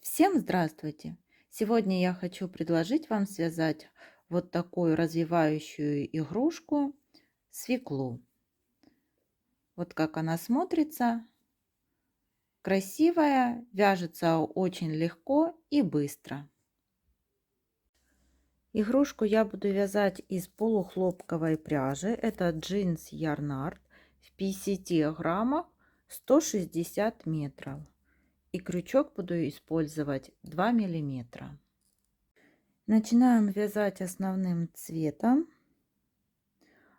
Всем здравствуйте! Сегодня я хочу предложить вам связать вот такую развивающую игрушку свеклу. Вот как она смотрится. Красивая, вяжется очень легко и быстро. Игрушку я буду вязать из полухлопковой пряжи. Это джинс Ярнард в 50 граммах 160 метров. И крючок буду использовать 2 миллиметра. Начинаем вязать основным цветом.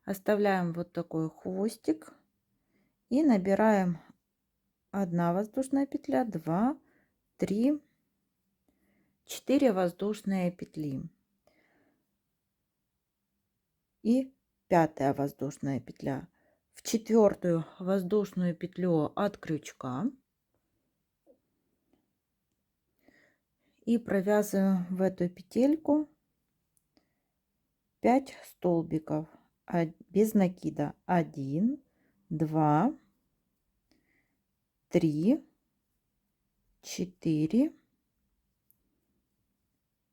Оставляем вот такой хвостик и набираем 1 воздушная петля, 2, 3, 4 воздушные петли и 5 воздушная петля. В 4 воздушную петлю от крючка и провязываю в эту петельку 5 столбиков без накида. 1, 2, 3, 4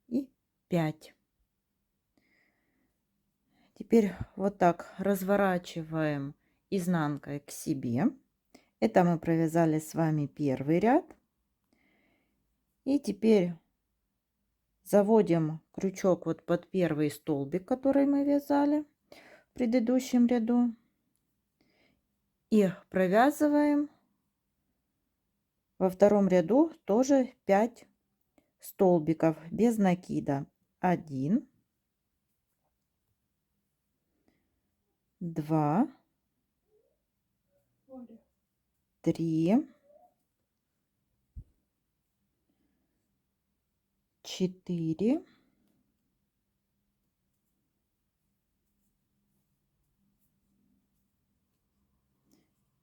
и 5. Теперь вот так разворачиваем изнанкой к себе. Это мы провязали с вами первый ряд. И теперь заводим крючок вот под первый столбик, который мы вязали в предыдущем ряду. И провязываем во втором ряду тоже 5 столбиков без накида. 1, 2, 3, 4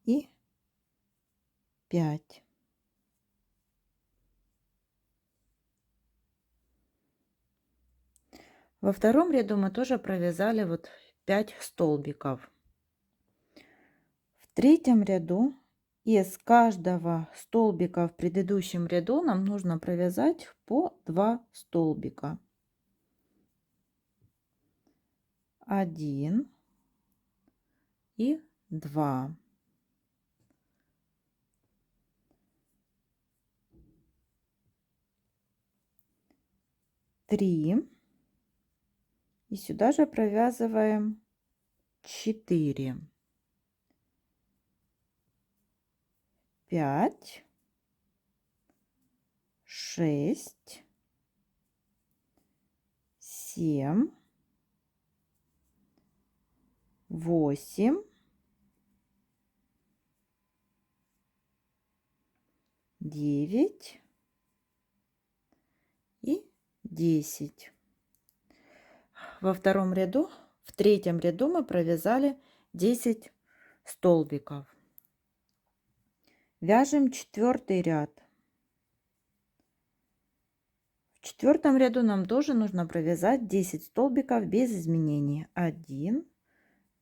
и 5. Во втором ряду мы тоже провязали вот 5 столбиков. В третьем ряду из каждого столбика в предыдущем ряду нам нужно провязать по 2 столбика. 1 и 2. 3. И сюда же провязываем 4. 5. 6. 7. 8. 9 и 10. Во втором ряду, в третьем ряду мы провязали 10 столбиков. Вяжем 4 ряд. В четвертом ряду нам тоже нужно провязать 10 столбиков без изменений. 1,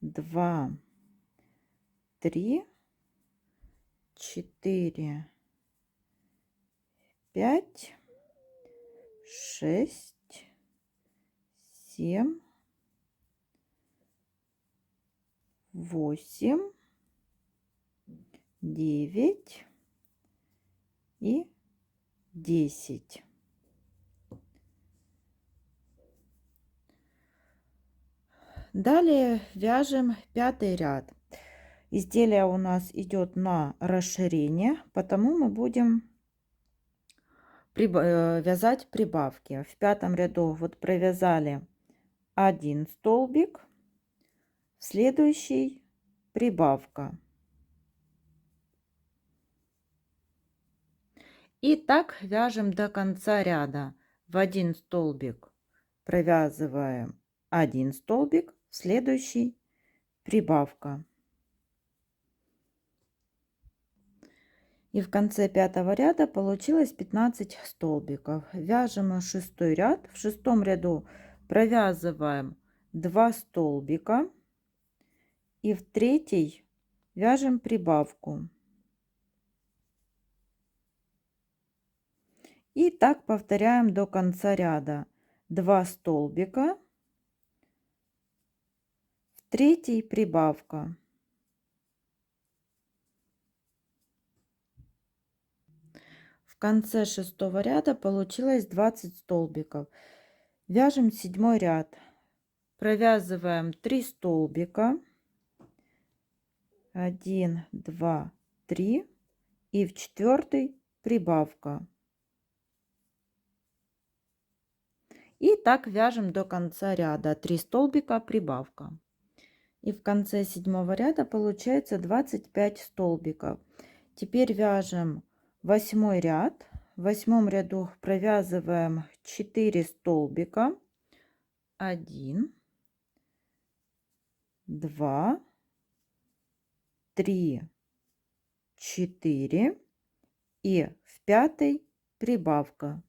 2, 3, 4, 5, 6, 7, 8, 9 и 10. Далее вяжем 5 ряд. Изделие у нас идет на расширение, потому мы будем вязать прибавки. В 5 ряду вот провязали 1 столбик, в следующий прибавка. И так вяжем до конца ряда. В 1 столбик провязываем 1 столбик, в следующий прибавка. И в конце 5 ряда получилось 15 столбиков. Вяжем 6 ряд. В 6 ряду провязываем 2 столбика и в 3 вяжем прибавку. И так повторяем до конца ряда. 2 столбика, в третий прибавка. В конце 6-го ряда получилось 20 столбиков. Вяжем 7-й ряд. Провязываем 3 столбика. 1, 2, 3. И в 4-й прибавка. И так вяжем до конца ряда. 3 столбика, прибавка. И в конце 7-го ряда получается 25 столбиков. Теперь вяжем 8-й ряд. В 8-м ряду провязываем 4 столбика. 1, 2, 3, 4. И в 5-й прибавка.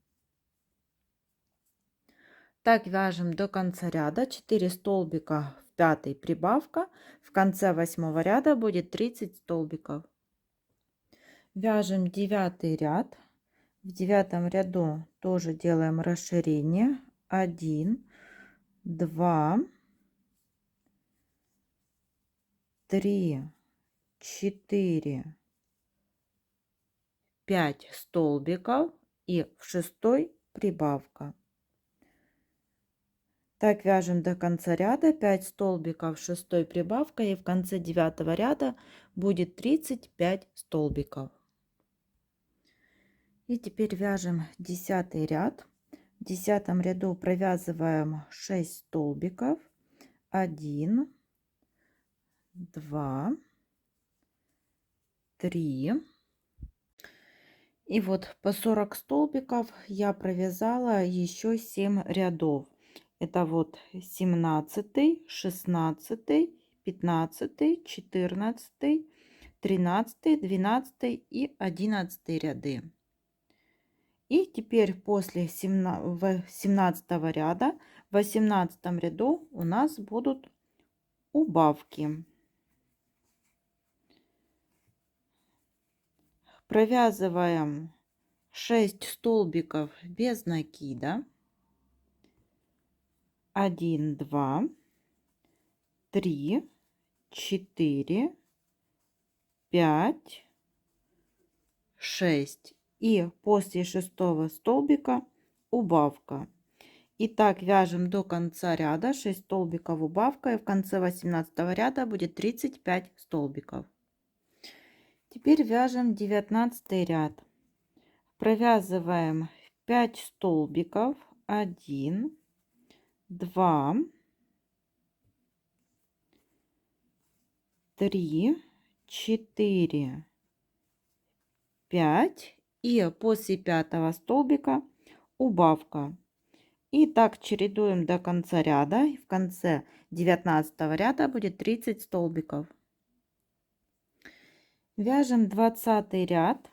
Так вяжем до конца ряда. 4 столбика, в 5-й прибавка. В конце 8-го ряда будет 30 столбиков. Вяжем 9-й ряд. В 9-м ряду тоже делаем расширение. 1, 2, 3, 4, 5 столбиков. И в 6-й прибавка. Так вяжем до конца ряда. 5 столбиков, 6-й прибавка. И в конце 9-го ряда будет 35 столбиков. И теперь вяжем 10-й ряд. В 10-м ряду провязываем 6 столбиков. 1, 2, 3. И вот по 40 столбиков я провязала еще 7 рядов. Это вот 17, 16, 15, 14, 13, 12 и 11 ряды. И теперь после 17 ряда, в 18 ряду у нас будут убавки. Провязываем 6 столбиков без накида. 1, 2, 3, 4, 5, 6. И после 6-го столбика убавка. И так вяжем до конца ряда. 6 столбиков убавка. И в конце 18 ряда будет 35 столбиков. Теперь вяжем 19 ряд. Провязываем 5 столбиков. 1, 2, 3, 4, 5. И после 5-го столбика убавка. И так чередуем до конца ряда. В конце 19 ряда будет 30 столбиков. Вяжем 20 ряд.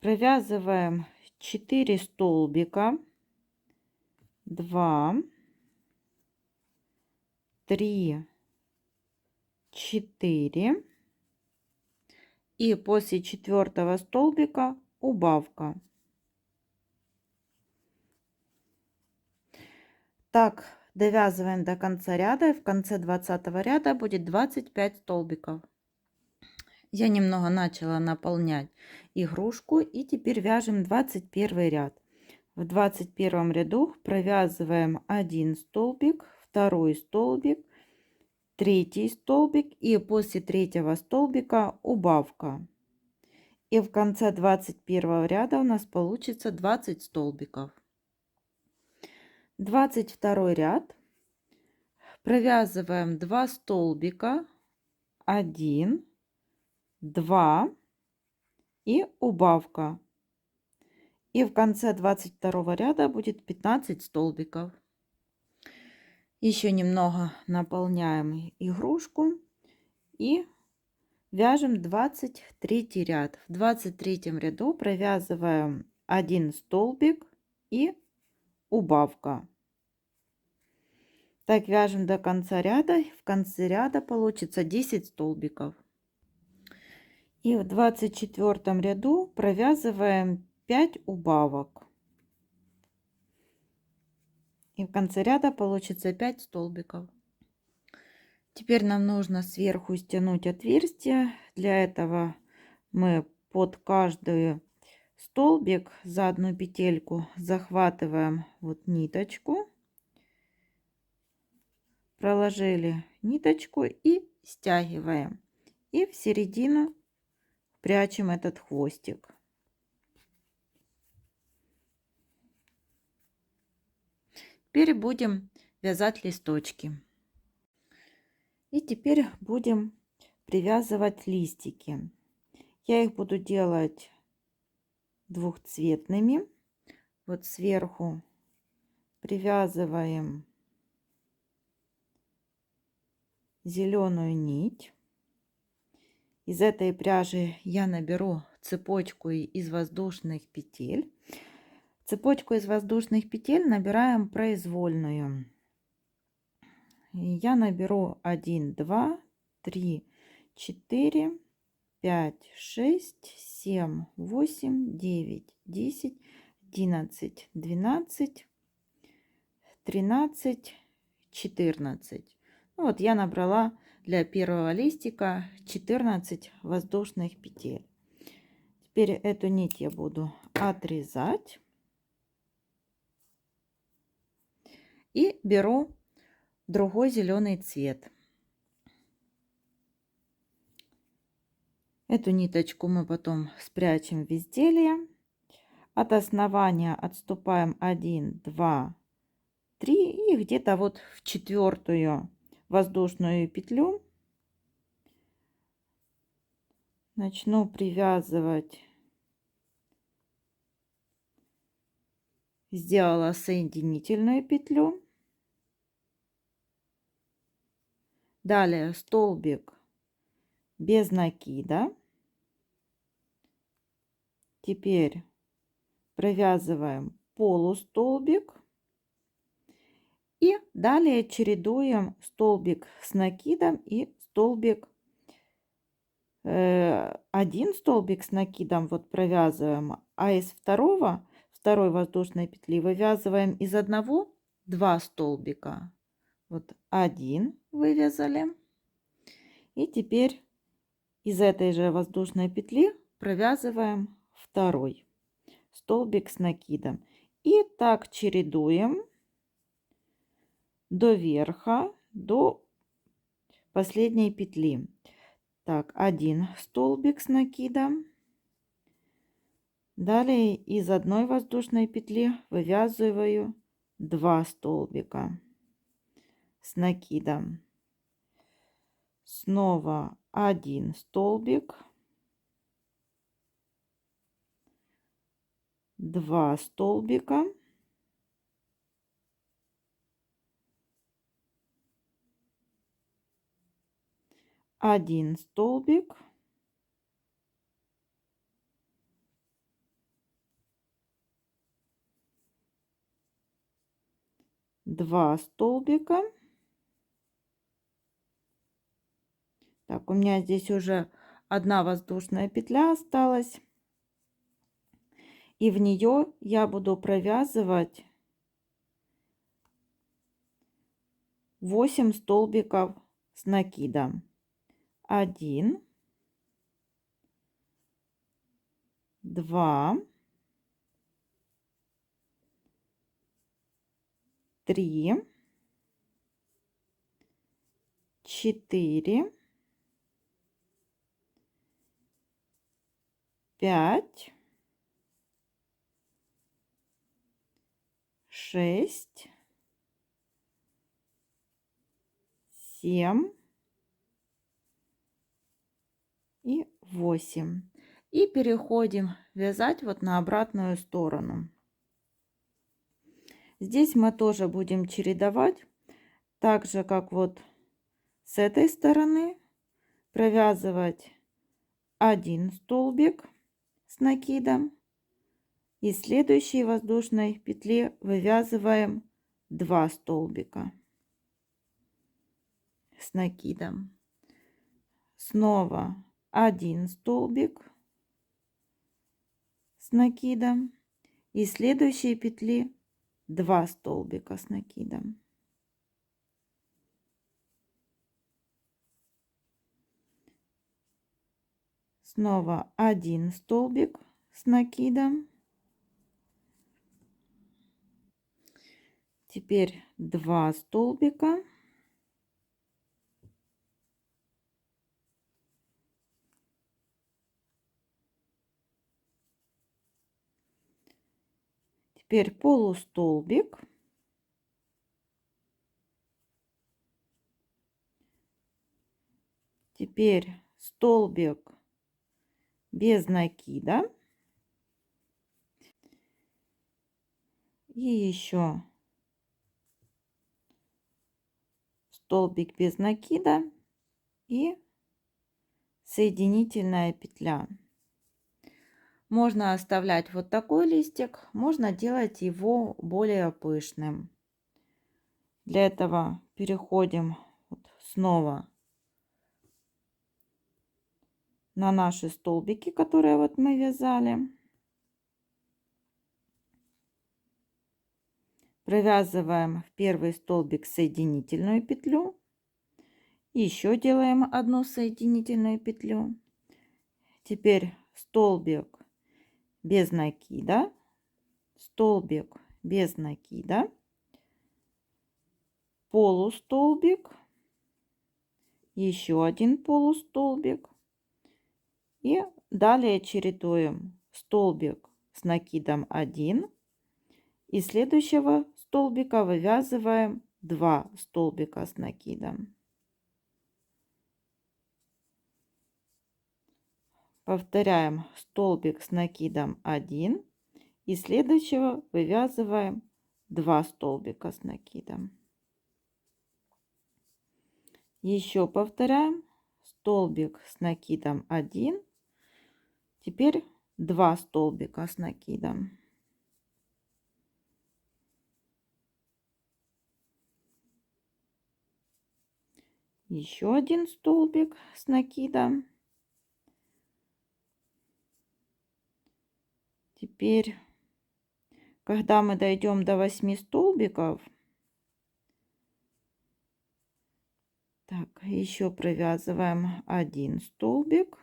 Провязываем 4 столбика. 2, 3, 4. И после 4-го столбика убавка. Так довязываем до конца ряда. И в конце 20 ряда будет 25 столбиков. Я немного начала наполнять игрушку. И теперь вяжем 21 ряд. В 21 ряду провязываем 1 столбик, 2 столбик, 3 столбик. И после 3-го столбика убавка. И в конце 21 ряда у нас получится 20 столбиков. 22 ряд. Провязываем 2 столбика. 1, 2 и убавка. И в конце 22 ряда будет 15 столбиков. Еще немного наполняем игрушку и вяжем 23 ряд. В 23 ряду провязываем 1 столбик и убавка. Так вяжем до конца ряда. В конце ряда получится 10 столбиков. И в 24 ряду провязываем 5 убавок. И в конце ряда получится 5 столбиков. Теперь нам нужно сверху стянуть отверстие. Для этого мы под каждый столбик за одну петельку захватываем вот ниточку, проложили ниточку и стягиваем. И в середину прячем этот хвостик. Теперь будем вязать листочки. И теперь будем привязывать листики. Я их буду делать двухцветными. Вот сверху привязываем зеленую нить. Из этой пряжи я наберу цепочку из воздушных петель. Цепочку из воздушных петель набираем произвольную. Я наберу 1, 2, 3, 4, 5, 6, 7, 8, 9, 10, 11, 12, 13, 14. Ну вот я набрала для первого листика 14 воздушных петель. Теперь эту нить я буду отрезать. И беру другой зеленый цвет. Эту ниточку мы потом спрячем в изделие. От основания отступаем 1, 2, 3 и где-то вот в четвертую воздушную петлю начну привязывать. Сделала соединительную петлю. Далее столбик без накида. Теперь провязываем полустолбик. И далее чередуем столбик с накидом и столбик. Один столбик с накидом вот провязываем, а из второй воздушной петли вывязываем из одного 2 столбика. Вот один вывязали. И теперь из этой же воздушной петли провязываем второй столбик с накидом. И так чередуем до верха, до последней петли. Так, один столбик с накидом. Далее из одной воздушной петли вывязываю 2 столбика с накидом. Снова один столбик, 2 столбика, один столбик, два столбика. Так, у меня здесь уже одна воздушная петля осталась. И в нее я буду провязывать 8 столбиков с накидом. 1, 2, 3, 4, 5, 6, 7 и 8. И переходим вязать вот на обратную сторону. Здесь мы тоже будем чередовать, так же как вот с этой стороны, провязывать один столбик с накидом. И в следующей воздушной петле вывязываем 2 столбика с накидом. Снова один столбик с накидом. И следующей петли 2 столбика с накидом. Снова 1 столбик с накидом. Теперь 2 столбика. Теперь полустолбик. Теперь столбик без накида. И еще столбик без накида и соединительная петля. Можно оставлять вот такой листик, можно делать его более пышным. Для этого переходим вот снова на наши столбики, которые вот мы вязали. Провязываем в первый столбик соединительную петлю. Еще делаем одну соединительную петлю. Теперь столбик без накида, столбик без накида, полустолбик, еще один полустолбик. И далее чередуем столбик с накидом 1. И следующего столбика вывязываем 2 столбика с накидом. Повторяем столбик с накидом 1. И следующего вывязываем 2 столбика с накидом. Еще повторяем столбик с накидом 1. Теперь 2 столбика с накидом. Еще один столбик с накидом. Теперь, когда мы дойдем до 8 столбиков, так, еще провязываем 1 столбик.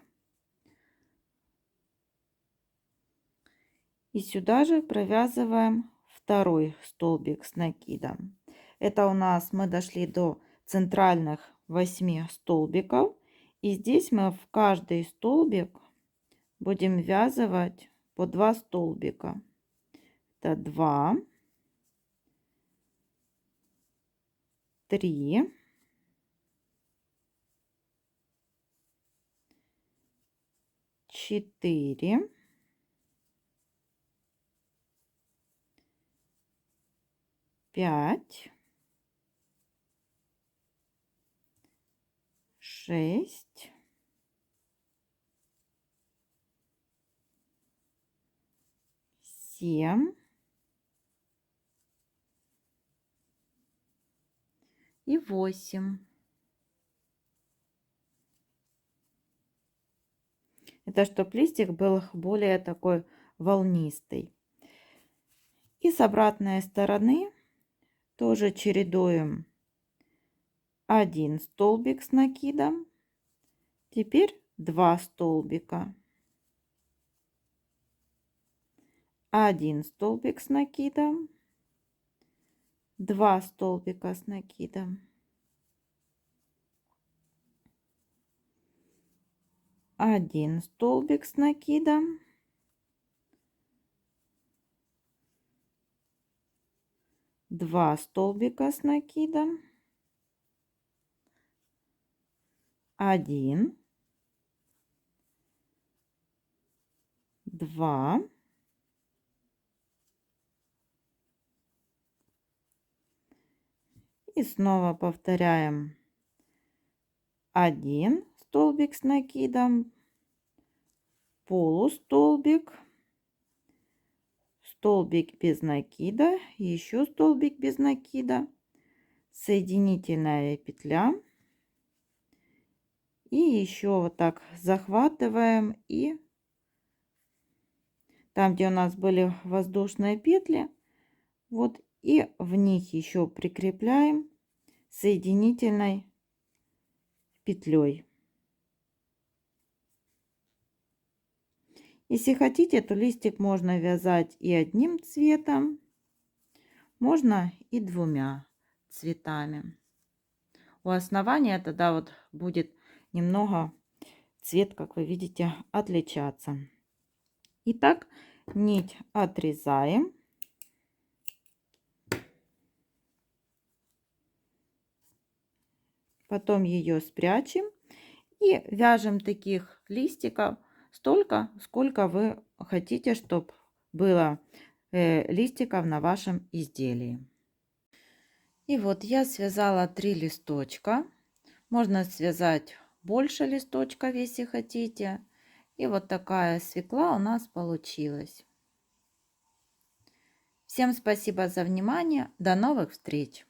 И сюда же провязываем второй столбик с накидом. Это у нас мы дошли до центральных 8 столбиков. И здесь мы в каждый столбик будем ввязывать по 2 столбика. Это 2, 3, 4, 5, 6, 7 и 8. Это чтобы листик был более такой волнистый. И с обратной стороны тоже чередуем 1 столбик с накидом. Теперь 2 столбика. 1 столбик с накидом. 2 столбика с накидом. 1 столбик с накидом. 2 столбика с накидом. 1, 2, и снова повторяем 1 столбик с накидом, полустолбик, столбик без накида, еще столбик без накида, соединительная петля. И еще вот так захватываем и там, где у нас были воздушные петли, вот, и в них еще прикрепляем соединительной петлей. Если хотите, то листик можно вязать и одним цветом, можно и двумя цветами. У основания тогда вот будет немного цвет, как вы видите, отличаться. Итак, нить отрезаем. Потом ее спрячем и вяжем таких листиков столько, сколько вы хотите, чтобы было листиков на вашем изделии. И вот я связала 3 листочка. Можно связать больше листочков, если хотите. И вот такая свекла у нас получилась. Всем спасибо за внимание. До новых встреч!